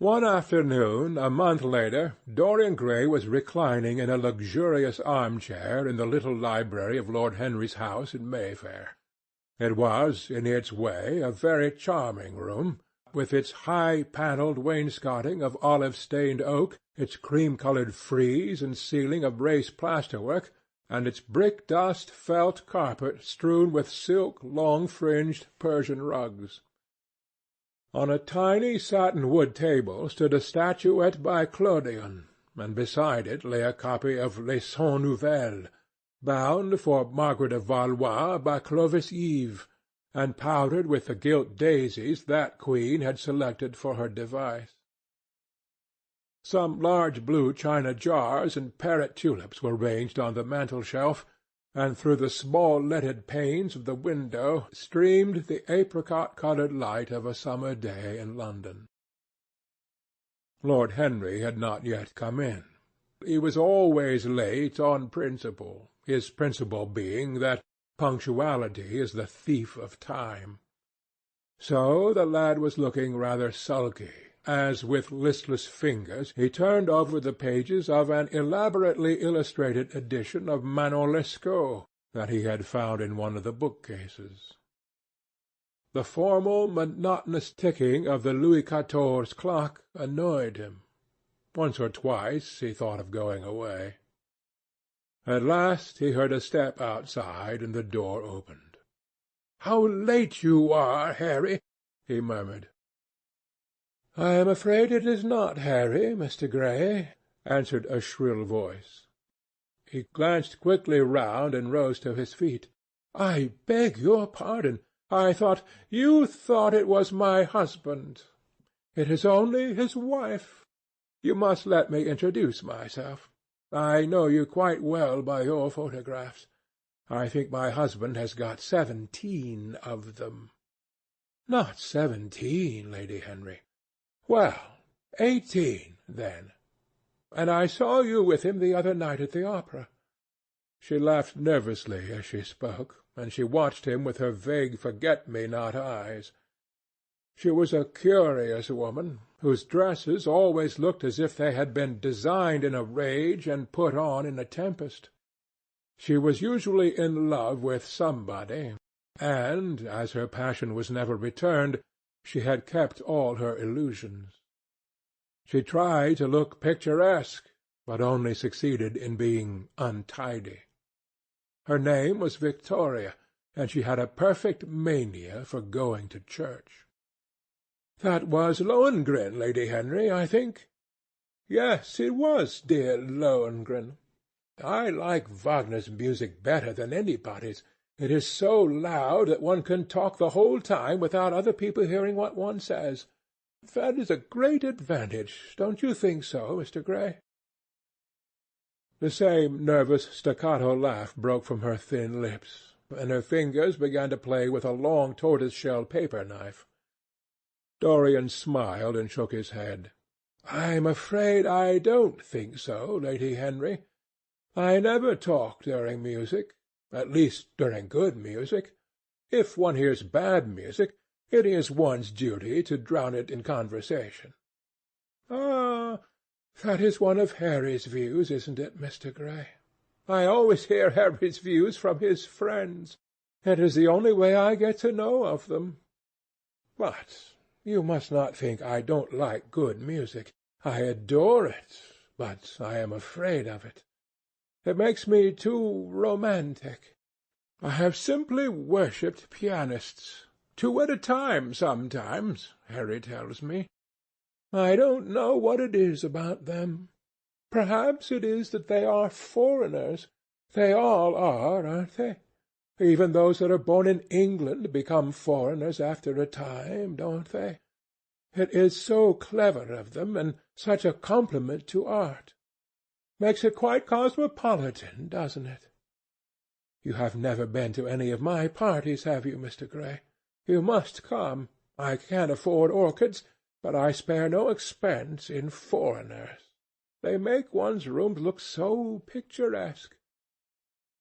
One afternoon, a month later, Dorian Gray was reclining in a luxurious armchair in the little library of Lord Henry's house in Mayfair. It was, in its way, a very charming room, with its high-panelled wainscoting of olive-stained oak, its cream-coloured frieze and ceiling of race plasterwork, and its brick-dust felt carpet strewn with silk long-fringed Persian rugs. On a tiny satin-wood table stood a statuette by Clodion, and beside it lay a copy of Les Cent Nouvelles, bound for Margaret of Valois by Clovis Eve, and powdered with the gilt daisies that queen had selected for her device. Some large blue china jars and parrot tulips were ranged on the mantel-shelf, and through the small leaded panes of the window streamed the apricot-coloured light of a summer day in London. Lord Henry had not yet come in. He was always late on principle, his principle being that punctuality is the thief of time. So the lad was looking rather sulky, as with listless fingers he turned over the pages of an elaborately illustrated edition of Manon Lescaut that he had found in one of the bookcases. The formal, monotonous ticking of the Louis XIV clock annoyed him. Once or twice he thought of going away. At last he heard a step outside, and the door opened. "How late you are, Harry!" he murmured. "I am afraid it is not Harry, Mr. Gray," answered a shrill voice. He glanced quickly round and rose to his feet. "I beg your pardon. I thought—" "You thought it was my husband. It is only his wife. You must let me introduce myself. I know you quite well by your photographs. I think my husband has got 17 of them." "Not 17, Lady Henry." "Well, 18, then. And I saw you with him the other night at the opera." She laughed nervously as she spoke, and she watched him with her vague forget-me-not eyes. She was a curious woman, whose dresses always looked as if they had been designed in a rage and put on in a tempest. She was usually in love with somebody, and, as her passion was never returned, she had kept all her illusions. She tried to look picturesque, but only succeeded in being untidy. Her name was Victoria, and she had a perfect mania for going to church. "That was Lohengrin, Lady Henry, I think?" "Yes, it was dear Lohengrin. I like Wagner's music better than anybody's. It is so loud that one can talk the whole time without other people hearing what one says. That is a great advantage, don't you think so, Mr. Gray?" The same nervous staccato laugh broke from her thin lips, and her fingers began to play with a long tortoise-shell paper-knife. Dorian smiled and shook his head. "I'm afraid I don't think so, Lady Henry. I never talk during music, at least during good music. If one hears bad music, it is one's duty to drown it in conversation." "Ah, that is one of Harry's views, isn't it, Mr. Gray? I always hear Harry's views from his friends. It is the only way I get to know of them. But you must not think I don't like good music. I adore it, but I am afraid of it. It makes me too romantic. I have simply worshipped pianists. 2 at a time sometimes, Harry tells me. I don't know what it is about them. Perhaps it is that they are foreigners. They all are, aren't they? Even those that are born in England become foreigners after a time, don't they? It is so clever of them, and such a compliment to art. Makes it quite cosmopolitan, doesn't it? You have never been to any of my parties, have you, Mr. Gray? You must come. I can't afford orchids, but I spare no expense in foreigners. They make one's rooms look so picturesque.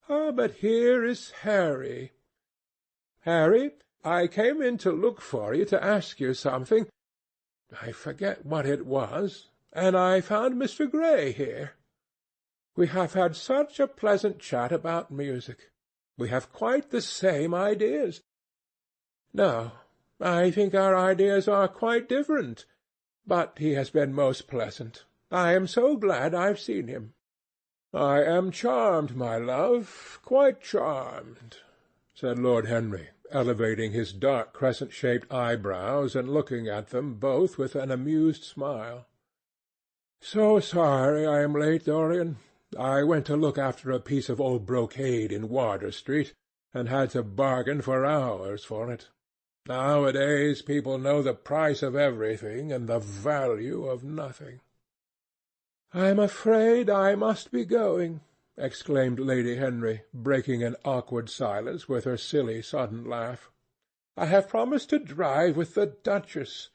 Ah, but here is Harry. Harry, I came in to look for you, to ask you something. I forget what it was, and I found Mr. Gray here. We have had such a pleasant chat about music. We have quite the same ideas. No, I think our ideas are quite different, but he has been most pleasant. I am so glad I've seen him." "I am charmed, my love, quite charmed," said Lord Henry, elevating his dark crescent-shaped eyebrows and looking at them both with an amused smile. "So sorry I am late, Dorian. I went to look after a piece of old brocade in Wardour Street, and had to bargain for hours for it. Nowadays people know the price of everything and the value of nothing." "I'm afraid I must be going," exclaimed Lady Henry, breaking an awkward silence with her silly sudden laugh. "I have promised to drive with the Duchess.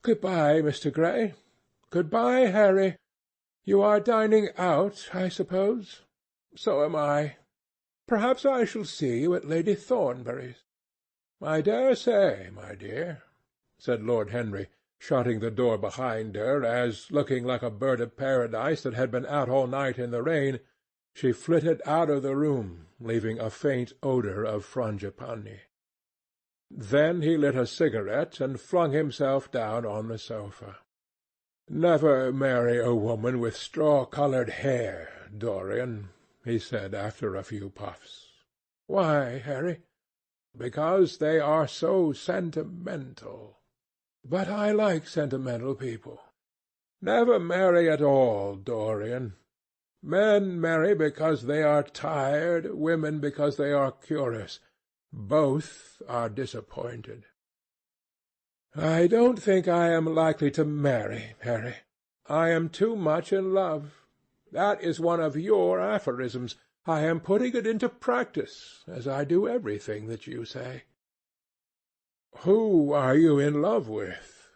Good-bye, Mr. Gray. Good-bye, Harry. You are dining out, I suppose? So am I. Perhaps I shall see you at Lady Thornbury's." "I dare say, my dear," said Lord Henry, shutting the door behind her as, looking like a bird of paradise that had been out all night in the rain, she flitted out of the room, leaving a faint odour of frangipani. Then he lit a cigarette and flung himself down on the sofa. "Never marry a woman with straw-coloured hair, Dorian," he said after a few puffs. "Why, Harry?" "Because they are so sentimental." "But I like sentimental people." "Never marry at all, Dorian. Men marry because they are tired, women because they are curious. Both are disappointed." "I don't think I am likely to marry, Harry. I am too much in love. That is one of your aphorisms. I am putting it into practice, as I do everything that you say." "Who are you in love with?"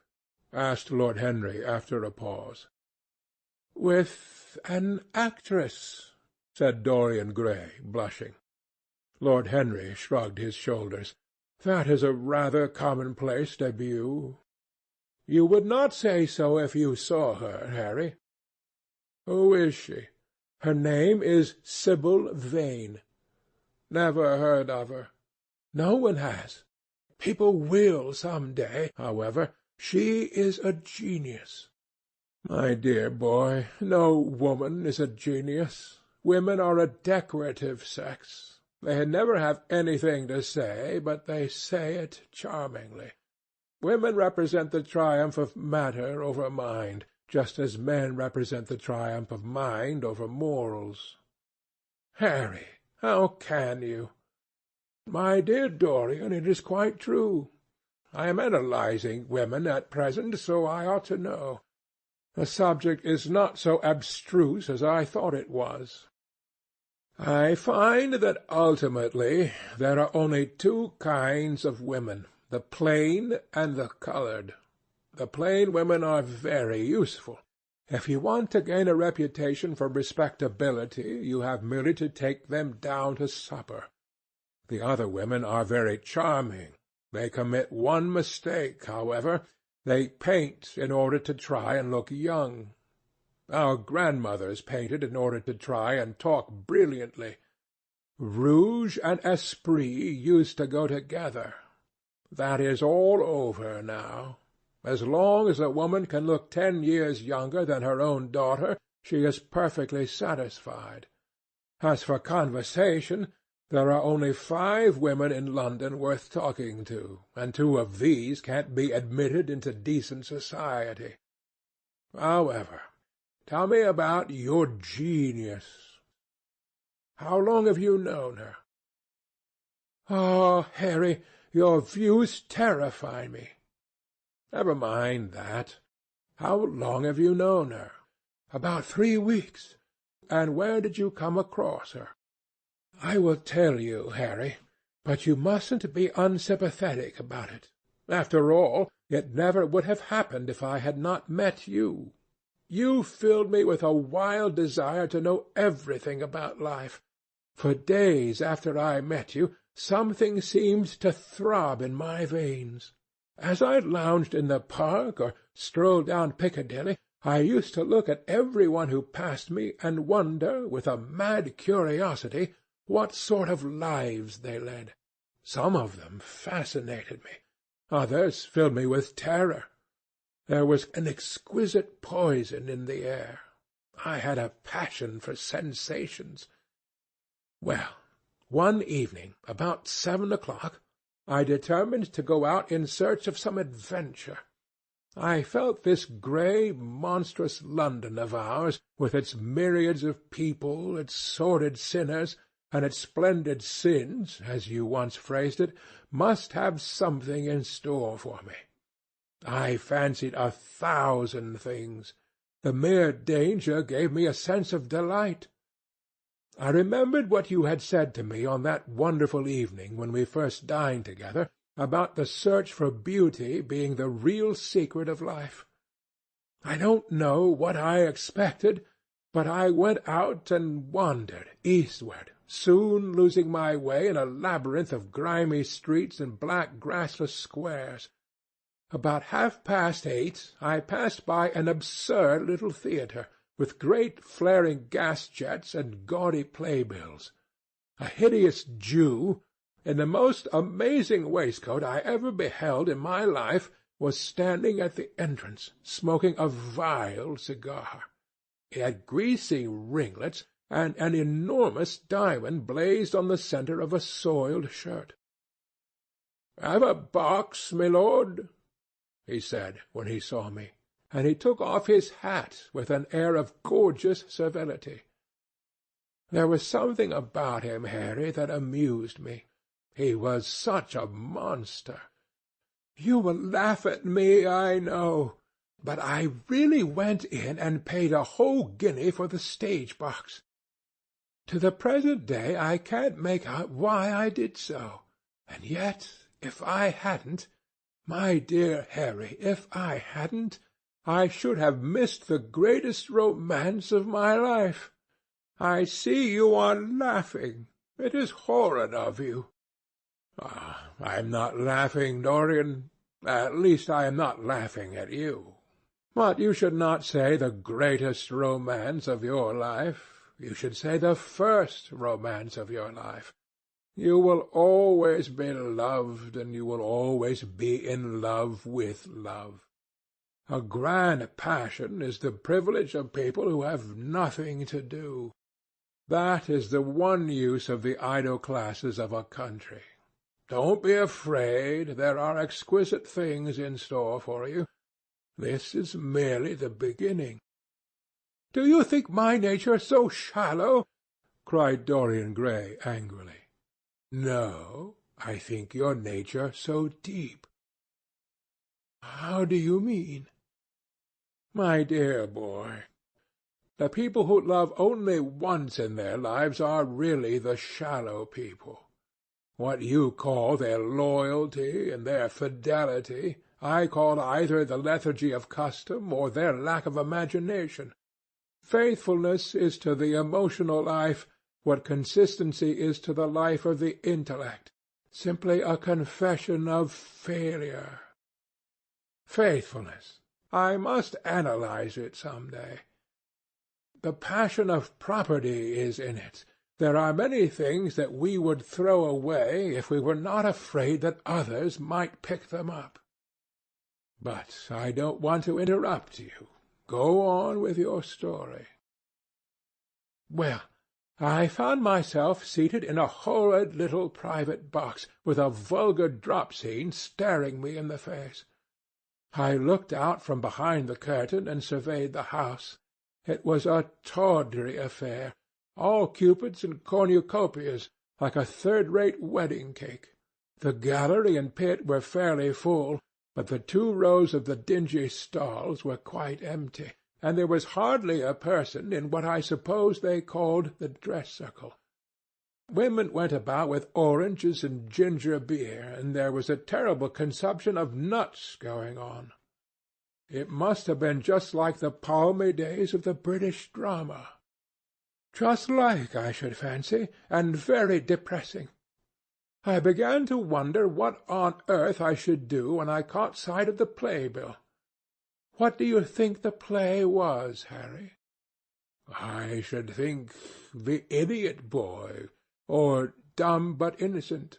asked Lord Henry after a pause. "With an actress," said Dorian Gray, blushing. Lord Henry shrugged his shoulders. "That is a rather commonplace debut." "You would not say so if you saw her, Harry." "Who is she?" "Her name is Sibyl Vane." "Never heard of her." "No one has. People will some day, however. She is a genius." "My dear boy, no woman is a genius. Women are a decorative sex. They never have anything to say, but they say it charmingly. Women represent the triumph of matter over mind, just as men represent the triumph of mind over morals." "Harry, how can you?" "My dear Dorian, it is quite true. I am analyzing women at present, so I ought to know. The subject is not so abstruse as I thought it was. I find that ultimately there are only two kinds of women, the plain and the coloured. The plain women are very useful. If you want to gain a reputation for respectability, you have merely to take them down to supper. The other women are very charming. They commit one mistake, however. They paint in order to try and look young. Our grandmothers painted in order to try and talk brilliantly. Rouge and esprit used to go together. That is all over now. As long as a woman can look 10 years younger than her own daughter, she is perfectly satisfied. As for conversation, there are only 5 women in London worth talking to, and 2 of these can't be admitted into decent society. However, tell me about your genius. How long have you known her?" "Ah, Harry, your views terrify me." "Never mind that. How long have you known her?" "About 3 weeks." "And where did you come across her?" "I will tell you, Harry, but you mustn't be unsympathetic about it. After all, it never would have happened if I had not met you. You filled me with a wild desire to know everything about life. For days after I met you, something seemed to throb in my veins. As I lounged in the park or strolled down Piccadilly, I used to look at every one who passed me and wonder, with a mad curiosity, what sort of lives they led. Some of them fascinated me. Others filled me with terror. There was an exquisite poison in the air. I had a passion for sensations. Well, one evening, about 7 o'clock, I determined to go out in search of some adventure. I felt this grey, monstrous London of ours, with its myriads of people, its sordid sinners, and its splendid sins, as you once phrased it, must have something in store for me. I fancied 1,000 things. The mere danger gave me a sense of delight. I remembered what you had said to me on that wonderful evening when we first dined together, about the search for beauty being the real secret of life. I don't know what I expected, but I went out and wandered eastward, soon losing my way in a labyrinth of grimy streets and black grassless squares. About 8:30 I passed by an absurd little theatre, with great flaring gas-jets and gaudy playbills. A hideous Jew, in the most amazing waistcoat I ever beheld in my life, was standing at the entrance, smoking a vile cigar. He had greasy ringlets, and an enormous diamond blazed on the centre of a soiled shirt. "Have a box, my lord?" he said, when he saw me, and he took off his hat with an air of gorgeous servility. There was something about him, Harry, that amused me. He was such a monster. You will laugh at me, I know, but I really went in and paid a whole guinea for the stage-box. To the present day I can't make out why I did so, and yet if I hadn't, my dear Harry, if I hadn't, I should have missed the greatest romance of my life. I see you are laughing. It is horrid of you." "I am not laughing, Dorian. At least I am not laughing at you. But you should not say the greatest romance of your life. You should say the first romance of your life. You will always be loved, and you will always be in love with love. A grand passion is the privilege of people who have nothing to do. That is the one use of the idle classes of a country. Don't be afraid. There are exquisite things in store for you. This is merely the beginning." "Do you think my nature so shallow?" cried Dorian Gray angrily. "No, I think your nature so deep." "How do you mean?" "My dear boy, the people who love only once in their lives are really the shallow people. What you call their loyalty and their fidelity, I call either the lethargy of custom or their lack of imagination. Faithfulness is to the emotional life what consistency is to the life of the intellect, simply a confession of failure. Faithfulness. I must analyze it some day. The passion of property is in it. There are many things that we would throw away if we were not afraid that others might pick them up. But I don't want to interrupt you. Go on with your story." "Well, I found myself seated in a horrid little private box, with a vulgar drop scene staring me in the face. I looked out from behind the curtain and surveyed the house. It was a tawdry affair, all cupids and cornucopias, like a third-rate wedding-cake. The gallery and pit were fairly full, but the 2 rows of the dingy stalls were quite empty, and there was hardly a person in what I suppose they called the dress-circle. Women went about with oranges and ginger beer, and there was a terrible consumption of nuts going on. It must have been just like the palmy days of the British drama. Just like, I should fancy, and very depressing. I began to wonder what on earth I should do when I caught sight of the playbill. What do you think the play was, Harry?" "I should think The Idiot Boy, or Dumb but Innocent.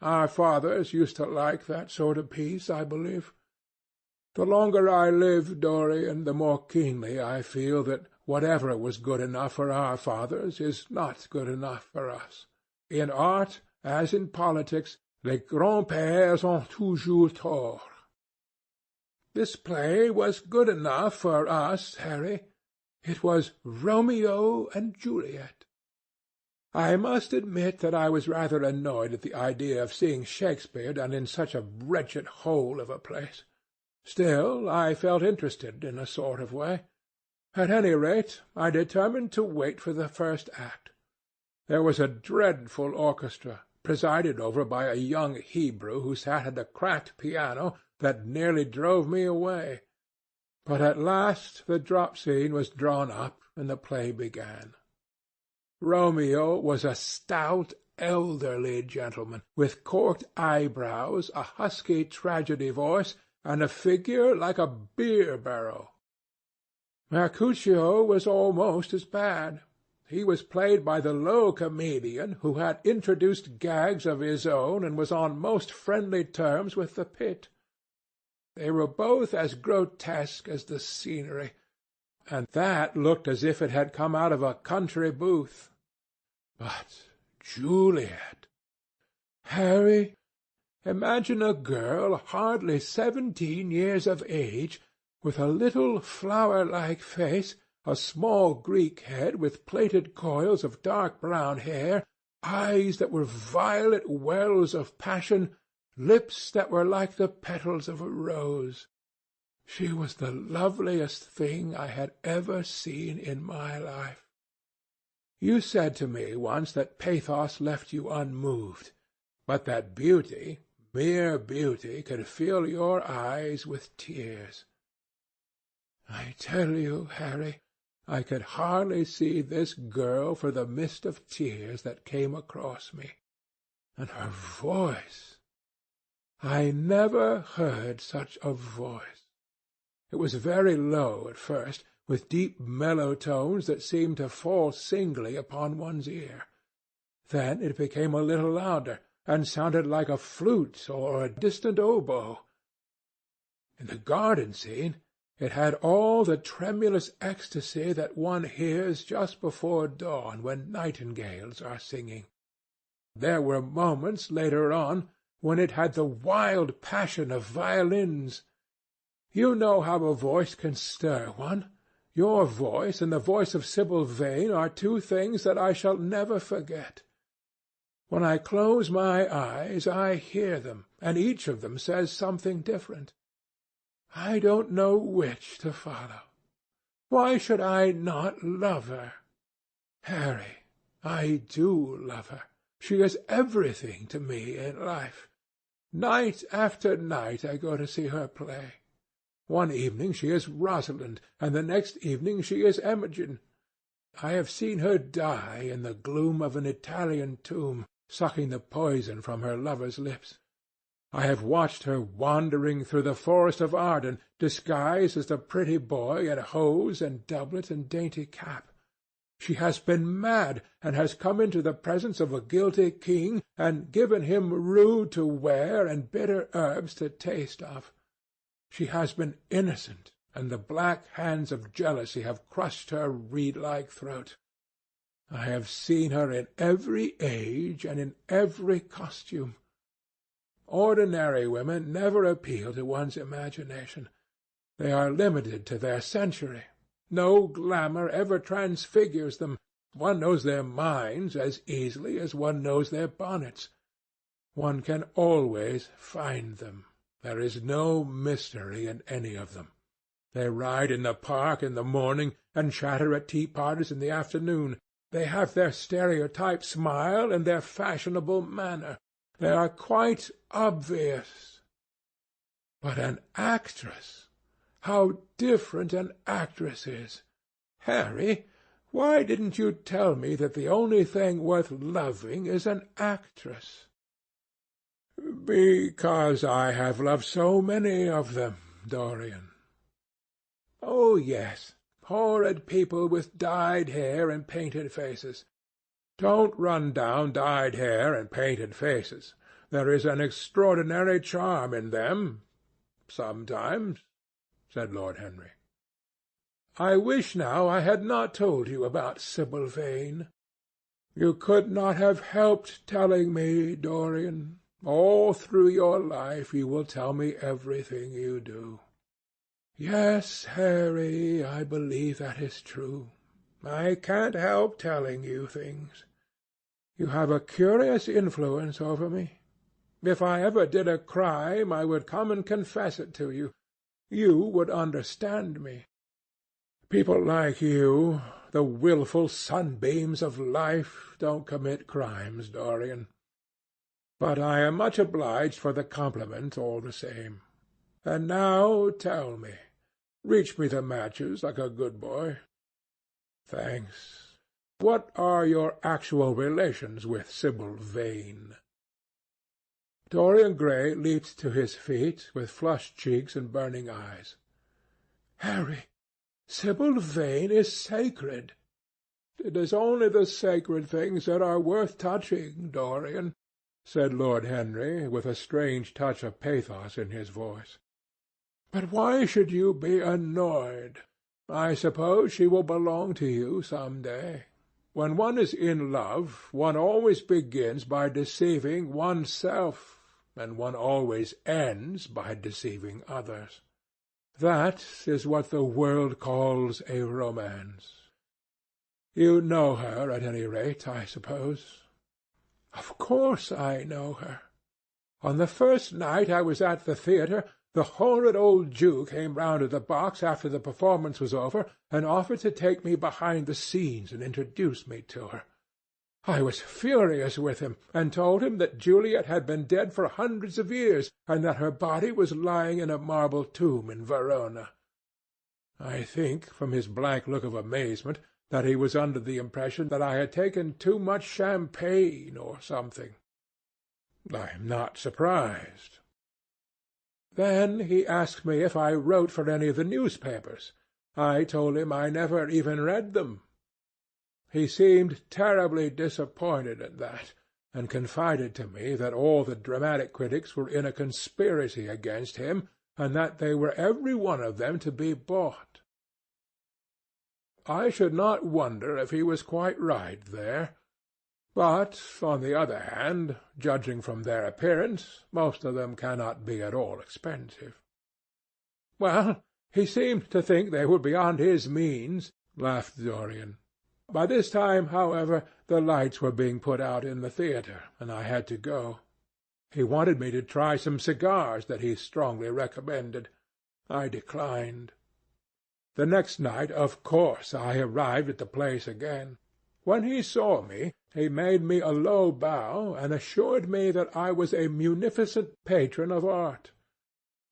Our fathers used to like that sort of piece, I believe. The longer I live, Dorian, the more keenly I feel that whatever was good enough for our fathers is not good enough for us. In art, as in politics, les grands-pères ont toujours tort. This play was good enough for us, Harry. It was Romeo and Juliet. I must admit that I was rather annoyed at the idea of seeing Shakespeare done in such a wretched hole of a place. Still, I felt interested in a sort of way. At any rate, I determined to wait for the first act. There was a dreadful orchestra, presided over by a young Hebrew who sat at a cracked piano that nearly drove me away. But at last the drop scene was drawn up, and the play began. Romeo was a stout, elderly gentleman, with corked eyebrows, a husky tragedy voice, and a figure like a beer-barrel. Mercutio was almost as bad. He was played by the low comedian who had introduced gags of his own and was on most friendly terms with the pit. They were both as grotesque as the scenery, and that looked as if it had come out of a country booth. But Juliet! Harry, imagine a girl hardly 17 years of age, with a little flower-like face, a small Greek head with plaited coils of dark brown hair, eyes that were violet wells of passion, lips that were like the petals of a rose. She was the loveliest thing I had ever seen in my life. You said to me once that pathos left you unmoved, but that beauty, mere beauty, could fill your eyes with tears. I tell you, Harry, I could hardly see this girl for the mist of tears that came across me. And her voice! I never heard such a voice. It was very low at first, with deep mellow tones that seemed to fall singly upon one's ear. Then it became a little louder, and sounded like a flute or a distant oboe. In the garden scene it had all the tremulous ecstasy that one hears just before dawn when nightingales are singing. There were moments later on when it had the wild passion of violins. You know how a voice can stir one. Your voice and the voice of Sibyl Vane are two things that I shall never forget. When I close my eyes I hear them, and each of them says something different. I don't know which to follow. Why should I not love her? Harry, I do love her. She is everything to me in life. Night after night I go to see her play. One evening she is Rosalind, and the next evening she is Imogen. I have seen her die in the gloom of an Italian tomb, sucking the poison from her lover's lips. I have watched her wandering through the forest of Arden, disguised as the pretty boy in hose and doublet and dainty cap. She has been mad, and has come into the presence of a guilty king, and given him rue to wear and bitter herbs to taste of. She has been innocent, and the black hands of jealousy have crushed her reed-like throat. I have seen her in every age and in every costume. Ordinary women never appeal to one's imagination. They are limited to their century. No glamour ever transfigures them. One knows their minds as easily as one knows their bonnets. One can always find them. There is no mystery in any of them. They ride in the park in the morning, and chatter at tea-parties in the afternoon. They have their stereotyped smile and their fashionable manner. They are quite obvious. But an actress! How different an actress is! Harry, why didn't you tell me that the only thing worth loving is an actress? Because I have loved so many of them, Dorian. Oh, yes, horrid people with dyed hair and painted faces. Don't run down dyed hair and painted faces. There is an extraordinary charm in them, sometimes, said Lord Henry. I wish now I had not told you about Sibyl Vane. You could not have helped telling me, Dorian. All through your life you will tell me everything you do. Yes, Harry, I believe that is true. I can't help telling you things. You have a curious influence over me. If I ever did a crime, I would come and confess it to you. You would understand me. People like you, the wilful sunbeams of life, don't commit crimes, Dorian. But I am much obliged for the compliment all the same. And now tell me. Reach me the matches like a good boy. Thanks. What are your actual relations with Sibyl Vane? Dorian Gray leaped to his feet with flushed cheeks and burning eyes. Harry, Sibyl Vane is sacred. It is only the sacred things that are worth touching, Dorian, said Lord Henry, with a strange touch of pathos in his voice. But why should you be annoyed? I suppose she will belong to you some day. When one is in love, one always begins by deceiving oneself, and one always ends by deceiving others. That is what the world calls a romance. You know her, at any rate, I suppose. Of course I know her. On the first night I was at the theatre, the horrid old Jew came round to the box after the performance was over, and offered to take me behind the scenes and introduce me to her. I was furious with him, and told him that Juliet had been dead for hundreds of years, and that her body was lying in a marble tomb in Verona. I think, from his blank look of amazement, that he was under the impression that I had taken too much champagne or something. I am not surprised. Then he asked me if I wrote for any of the newspapers. I told him I never even read them. He seemed terribly disappointed at that, and confided to me that all the dramatic critics were in a conspiracy against him, and that they were every one of them to be bought. I should not wonder if he was quite right there. But, on the other hand, judging from their appearance, most of them cannot be at all expensive. Well, he seemed to think they were beyond his means, laughed Dorian. By this time, however, the lights were being put out in the theatre, and I had to go. He wanted me to try some cigars that he strongly recommended. I declined. The next night, of course, I arrived at the place again. When he saw me, he made me a low bow, and assured me that I was a munificent patron of art.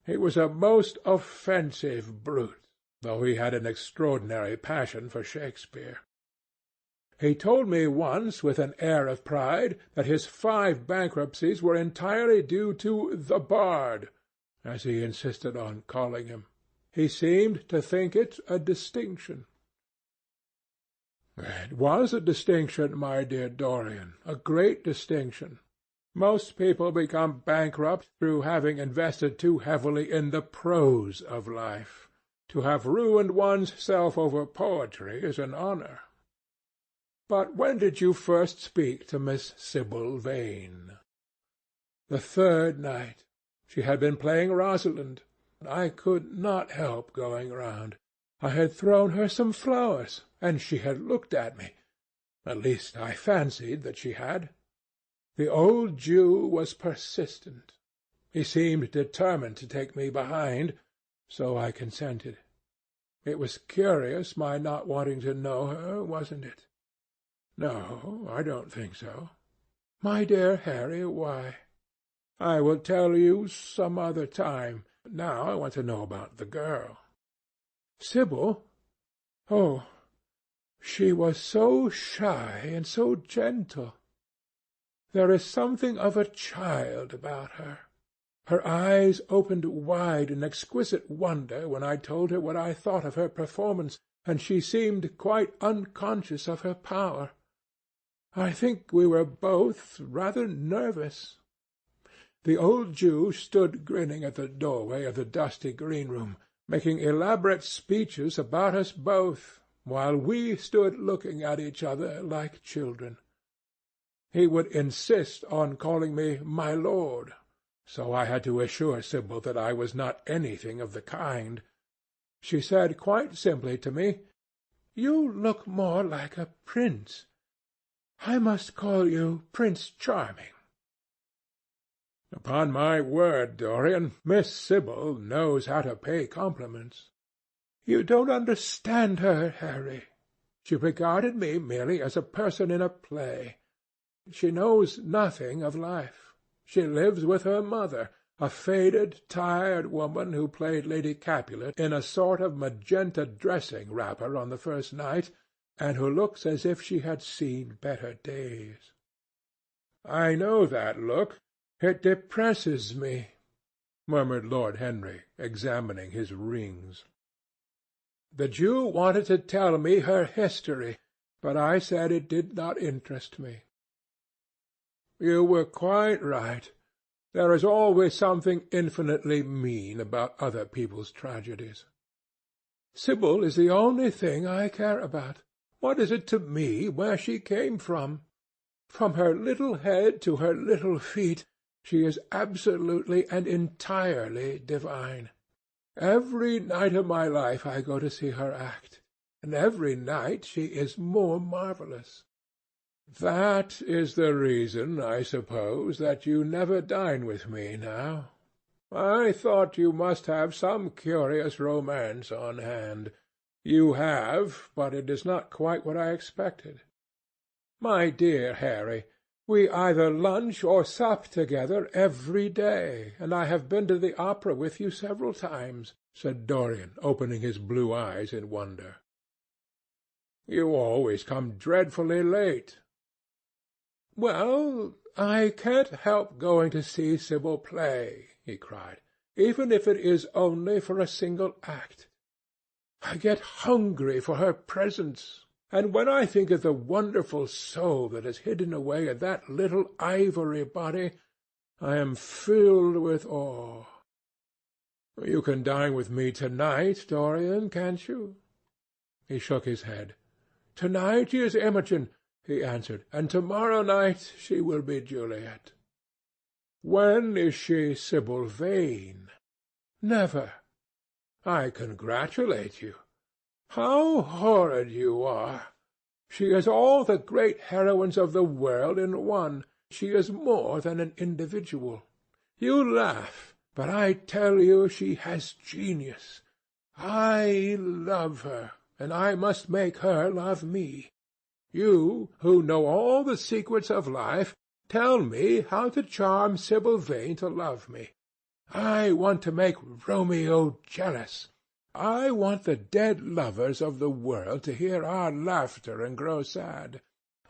He was a most offensive brute, though he had an extraordinary passion for Shakespeare. He told me once, with an air of pride, that his 5 bankruptcies were entirely due to the Bard, as he insisted on calling him. He seemed to think it a distinction. It was a distinction, my dear Dorian, a great distinction. Most people become bankrupt through having invested too heavily in the prose of life. To have ruined one's self over poetry is an honour. But when did you first speak to Miss Sibyl Vane? The 3rd night. She had been playing Rosalind. I could not help going round. I had thrown her some flowers, and she had looked at me. At least I fancied that she had. The old Jew was persistent. He seemed determined to take me behind, so I consented. It was curious my not wanting to know her, wasn't it? No, I don't think so. My dear Harry, why? I will tell you some other time. Now I want to know about the girl. Sibyl? Oh, she was so shy and so gentle. There is something of a child about her. Her eyes opened wide in exquisite wonder when I told her what I thought of her performance, and she seemed quite unconscious of her power. I think we were both rather nervous. The old Jew stood grinning at the doorway of the dusty green-room, making elaborate speeches about us both, while we stood looking at each other like children. He would insist on calling me my lord, so I had to assure Sibyl that I was not anything of the kind. She said quite simply to me, "You look more like a prince. I must call you Prince Charming." Upon my word, Dorian, Miss Sibyl knows how to pay compliments. You don't understand her, Harry. She regarded me merely as a person in a play. She knows nothing of life. She lives with her mother, a faded, tired woman who played Lady Capulet in a sort of magenta dressing-wrapper on the first night, and who looks as if she had seen better days. I know that look. It depresses me, murmured Lord Henry, examining his rings. The Jew wanted to tell me her history, but I said it did not interest me. You were quite right. There is always something infinitely mean about other people's tragedies. Sibyl is the only thing I care about. What is it to me where she came from? From her little head to her little feet, she is absolutely and entirely divine. Every night of my life I go to see her act, and every night she is more marvellous. That is the reason, I suppose, that you never dine with me now. I thought you must have some curious romance on hand. You have, but it is not quite what I expected. My dear Harry, we either lunch or sup together every day, and I have been to the opera with you several times, said Dorian, opening his blue eyes in wonder. You always come dreadfully late. Well, I can't help going to see Sibyl play, he cried, even if it is only for a single act. I get hungry for her presence, and when I think of the wonderful soul that is hidden away in that little ivory body, I am filled with awe. You can dine with me tonight, Dorian, can't you? He shook his head. Tonight she is Imogen, he answered, and tomorrow night she will be Juliet. When is she Sibyl Vane? Never. I congratulate you. How horrid you are! She is all the great heroines of the world in one. She is more than an individual. You laugh, but I tell you she has genius. I love her, and I must make her love me. You, who know all the secrets of life, tell me how to charm Sibyl Vane to love me. I want to make Romeo jealous. I want the dead lovers of the world to hear our laughter and grow sad.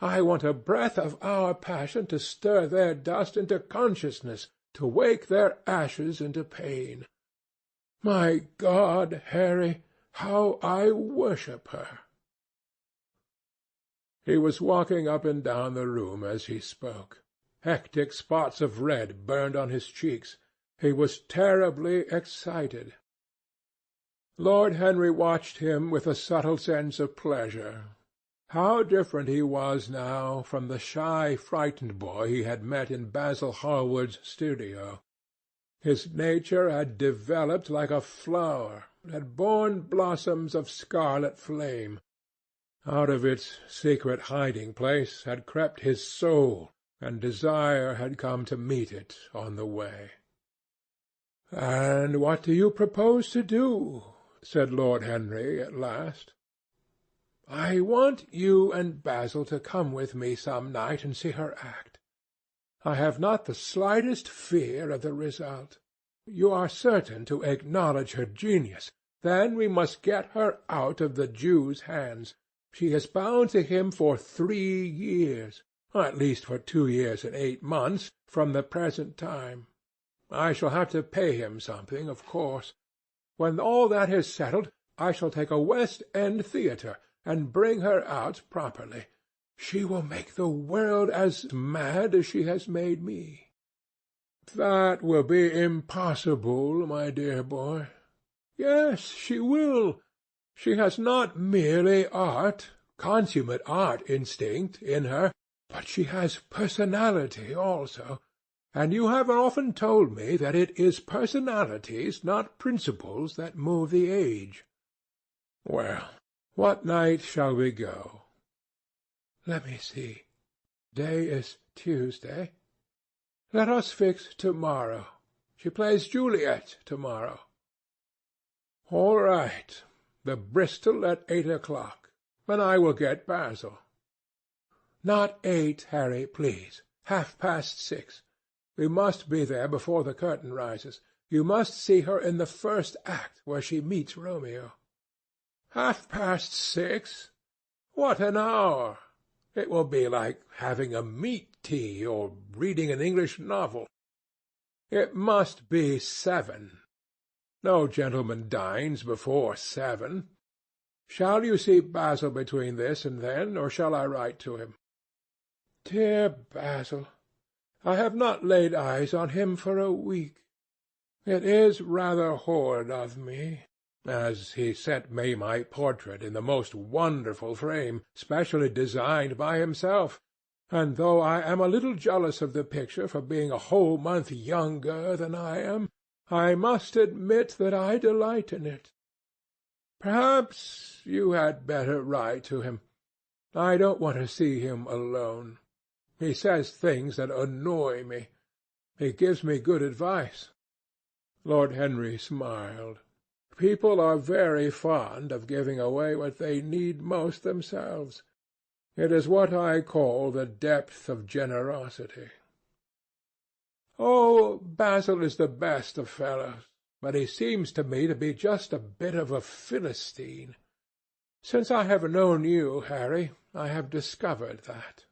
I want a breath of our passion to stir their dust into consciousness, to wake their ashes into pain. My God, Harry, how I worship her!" He was walking up and down the room as he spoke. Hectic spots of red burned on his cheeks. He was terribly excited. Lord Henry watched him with a subtle sense of pleasure. How different he was now from the shy, frightened boy he had met in Basil Hallward's studio. His nature had developed like a flower, had borne blossoms of scarlet flame. Out of its secret hiding-place had crept his soul, and desire had come to meet it on the way. "And what do you propose to do?" said Lord Henry at last. "I want you and Basil to come with me some night and see her act. I have not the slightest fear of the result. You are certain to acknowledge her genius. Then we must get her out of the Jew's hands. She is bound to him for 3 years. at least for 2 years and 8 months from the present time. I shall have to pay him something, of course. When all that is settled, I shall take a West End theatre and bring her out properly. She will make the world as mad as she has made me." "That will be impossible, my dear boy." "Yes, she will. She has not merely consummate art instinct, in her, but she has personality also. And you have often told me that it is personalities, not principles, that move the age. Well, what night shall we go?" "Let me see. Day is Tuesday. Let us fix tomorrow. She plays Juliet tomorrow." "All right. The Bristol at 8 o'clock. And I will get Basil." "Not 8, Harry, please. 6:30. We must be there before the curtain rises. You must see her in the first act, where she meets Romeo." 6:30? What an hour! It will be like having a meat tea, or reading an English novel. It must be 7. No gentleman dines before 7. Shall you see Basil between this and then, or shall I write to him?" "Dear Basil! I have not laid eyes on him for a week. It is rather horrid of me, as he sent me my portrait in the most wonderful frame, specially designed by himself, and though I am a little jealous of the picture for being a whole month younger than I am, I must admit that I delight in it. Perhaps you had better write to him. I don't want to see him alone. He says things that annoy me. He gives me good advice." Lord Henry smiled. "People are very fond of giving away what they need most themselves. It is what I call the depth of generosity." "Oh, Basil is the best of fellows, but he seems to me to be just a bit of a Philistine. Since I have known you, Harry, I have discovered that.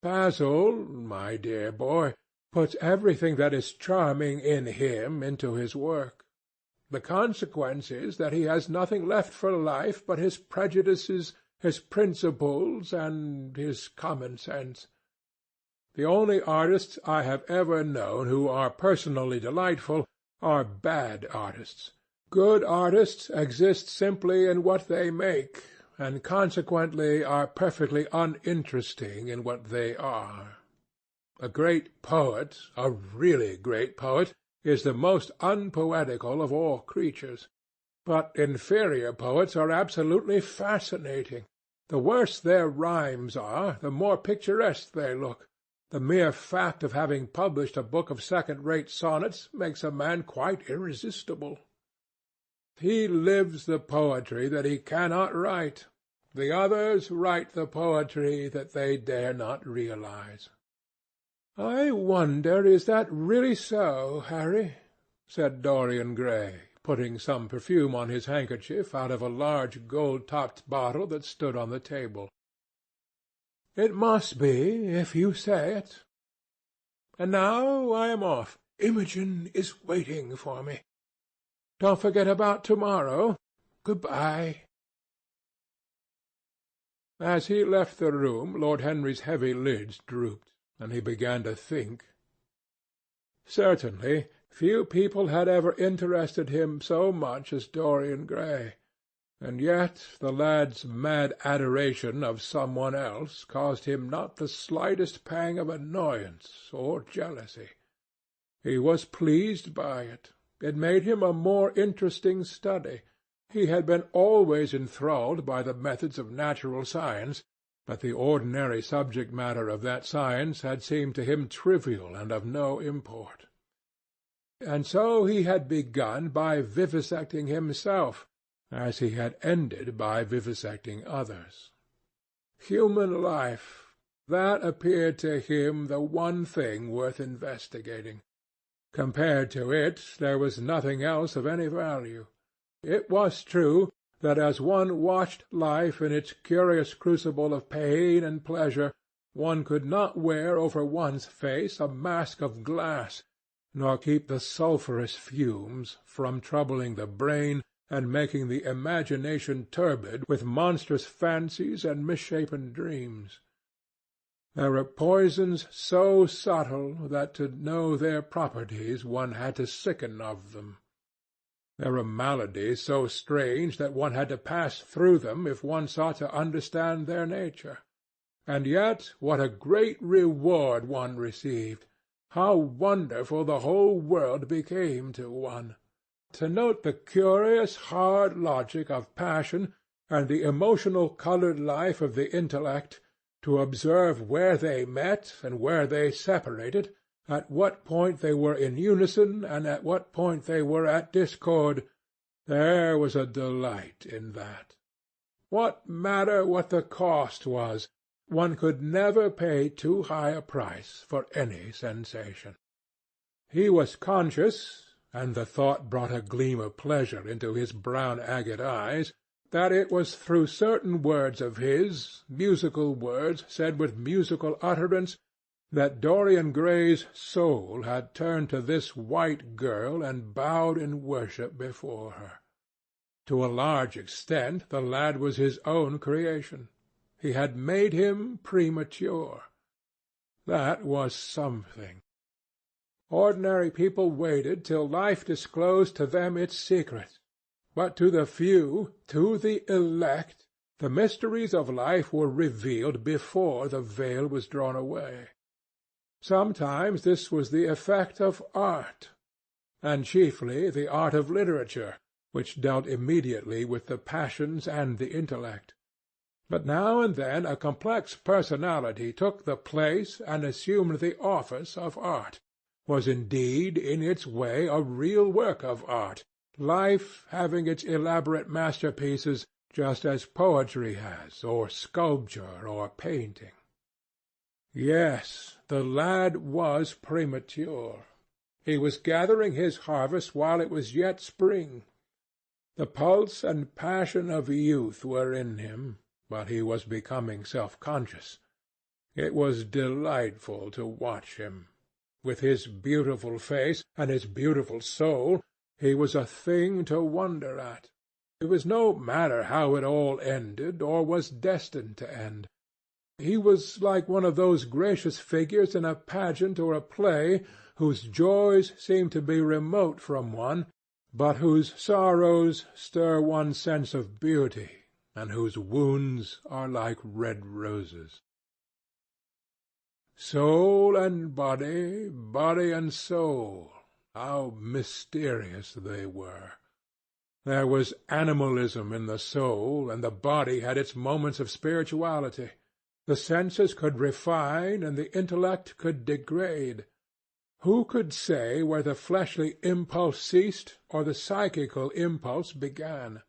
Basil, my dear boy, puts everything that is charming in him into his work. The consequence is that he has nothing left for life but his prejudices, his principles, and his common sense. The only artists I have ever known who are personally delightful are bad artists. Good artists exist simply in what they make, and consequently are perfectly uninteresting in what they are. A great poet, a really great poet, is the most unpoetical of all creatures. But inferior poets are absolutely fascinating. The worse their rhymes are, the more picturesque they look. The mere fact of having published a book of second-rate sonnets makes a man quite irresistible. He lives the poetry that he cannot write. The others write the poetry that they dare not realize." "I wonder is that really so, Harry?" said Dorian Gray, putting some perfume on his handkerchief out of a large gold-topped bottle that stood on the table. "It must be, if you say it. And now I am off. Imogen is waiting for me. Don't forget about tomorrow. Good-bye." As he left the room, Lord Henry's heavy lids drooped, and he began to think. Certainly, few people had ever interested him so much as Dorian Gray, and yet the lad's mad adoration of some one else caused him not the slightest pang of annoyance or jealousy. He was pleased by it. It made him a more interesting study. He had been always enthralled by the methods of natural science, but the ordinary subject matter of that science had seemed to him trivial and of no import. And so he had begun by vivisecting himself, as he had ended by vivisecting others. Human life, that appeared to him the one thing worth investigating. Compared to it, there was nothing else of any value. It was true that as one watched life in its curious crucible of pain and pleasure, one could not wear over one's face a mask of glass, nor keep the sulphurous fumes from troubling the brain and making the imagination turbid with monstrous fancies and misshapen dreams. There were poisons so subtle that to know their properties one had to sicken of them. There were maladies so strange that one had to pass through them if one sought to understand their nature. And yet what a great reward one received! How wonderful the whole world became to one! To note the curious, hard logic of passion and the emotional-colored life of the intellect, to observe where they met and where they separated, at what point they were in unison and at what point they were at discord, there was a delight in that. What matter what the cost was? One could never pay too high a price for any sensation. He was conscious, and the thought brought a gleam of pleasure into his brown agate eyes, that it was through certain words of his, musical words said with musical utterance, that Dorian Gray's soul had turned to this white girl and bowed in worship before her. To a large extent the lad was his own creation. He had made him premature. That was something. Ordinary people waited till life disclosed to them its secrets. But to the few, to the elect, the mysteries of life were revealed before the veil was drawn away. Sometimes this was the effect of art, and chiefly the art of literature, which dealt immediately with the passions and the intellect. But now and then a complex personality took the place and assumed the office of art, was indeed in its way a real work of art, life having its elaborate masterpieces just as poetry has, or sculpture, or painting. Yes, the lad was premature. He was gathering his harvest while it was yet spring. The pulse and passion of youth were in him, but he was becoming self-conscious. It was delightful to watch him. With his beautiful face and his beautiful soul, he was a thing to wonder at. It was no matter how it all ended, or was destined to end. He was like one of those gracious figures in a pageant or a play whose joys seem to be remote from one, but whose sorrows stir one's sense of beauty, and whose wounds are like red roses. Soul and body, body and soul, how mysterious they were! There was animalism in the soul, and the body had its moments of spirituality. The senses could refine, and the intellect could degrade. Who could say where the fleshly impulse ceased or the psychical impulse began?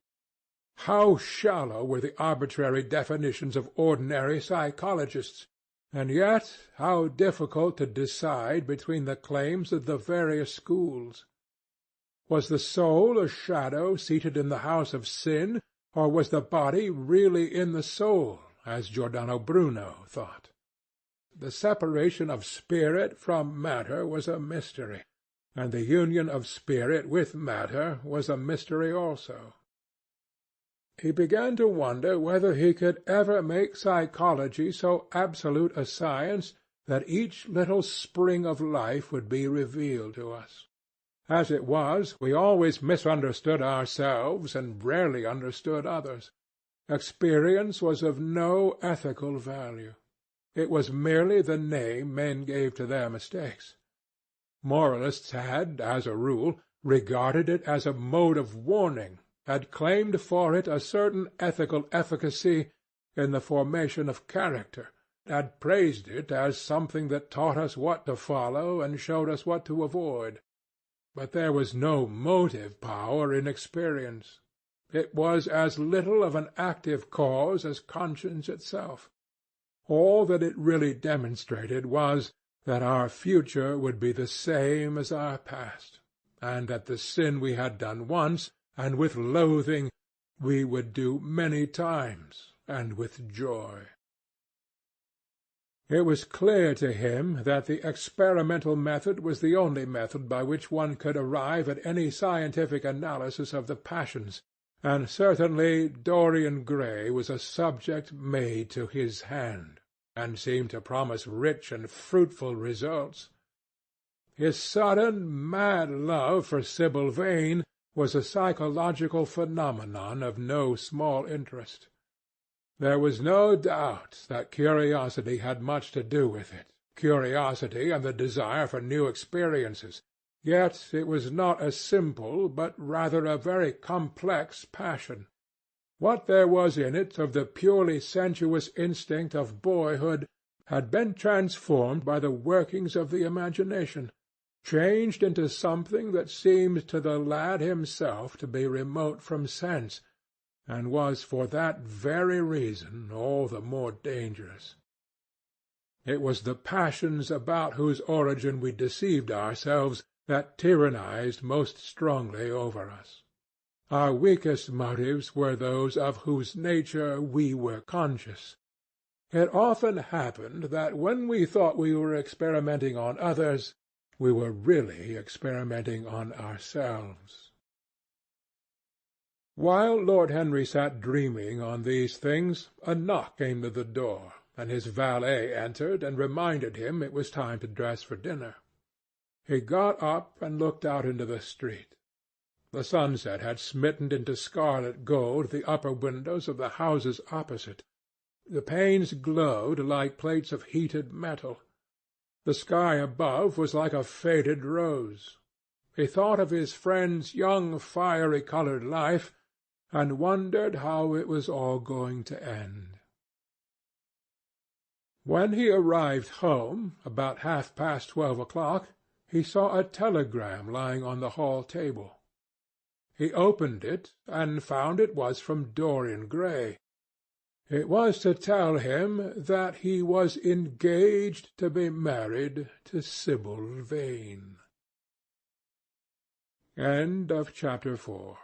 How shallow were the arbitrary definitions of ordinary psychologists, and yet how difficult to decide between the claims of the various schools! Was the soul a shadow seated in the house of sin, or was the body really in the soul, as Giordano Bruno thought? The separation of spirit from matter was a mystery, and the union of spirit with matter was a mystery also. He began to wonder whether he could ever make psychology so absolute a science that each little spring of life would be revealed to us. As it was, we always misunderstood ourselves and rarely understood others. Experience was of no ethical value. It was merely the name men gave to their mistakes. Moralists had, as a rule, regarded it as a mode of warning, had claimed for it a certain ethical efficacy in the formation of character, had praised it as something that taught us what to follow and showed us what to avoid. But there was no motive power in experience. It was as little of an active cause as conscience itself. All that it really demonstrated was that our future would be the same as our past, and that the sin we had done once, and with loathing, we would do many times, and with joy. It was clear to him that the experimental method was the only method by which one could arrive at any scientific analysis of the passions, and certainly Dorian Gray was a subject made to his hand, and seemed to promise rich and fruitful results. His sudden, mad love for Sibyl Vane was a psychological phenomenon of no small interest. There was no doubt that curiosity had much to do with it, curiosity and the desire for new experiences, yet it was not a simple, but rather a very complex passion. What there was in it of the purely sensuous instinct of boyhood had been transformed by the workings of the imagination, changed into something that seemed to the lad himself to be remote from sense, and was for that very reason all the more dangerous. It was the passions about whose origin we deceived ourselves that tyrannized most strongly over us. Our weakest motives were those of whose nature we were conscious. It often happened that when we thought we were experimenting on others, we were really experimenting on ourselves. While Lord Henry sat dreaming on these things, a knock came to the door, and his valet entered and reminded him it was time to dress for dinner. He got up and looked out into the street. The sunset had smitten into scarlet gold the upper windows of the houses opposite. The panes glowed like plates of heated metal. The sky above was like a faded rose. He thought of his friend's young fiery-coloured life, and wondered how it was all going to end. When he arrived home, about 12:30, he saw a telegram lying on the hall table. He opened it, and found it was from Dorian Gray. It was to tell him that he was engaged to be married to Sibyl Vane. End of chapter 4.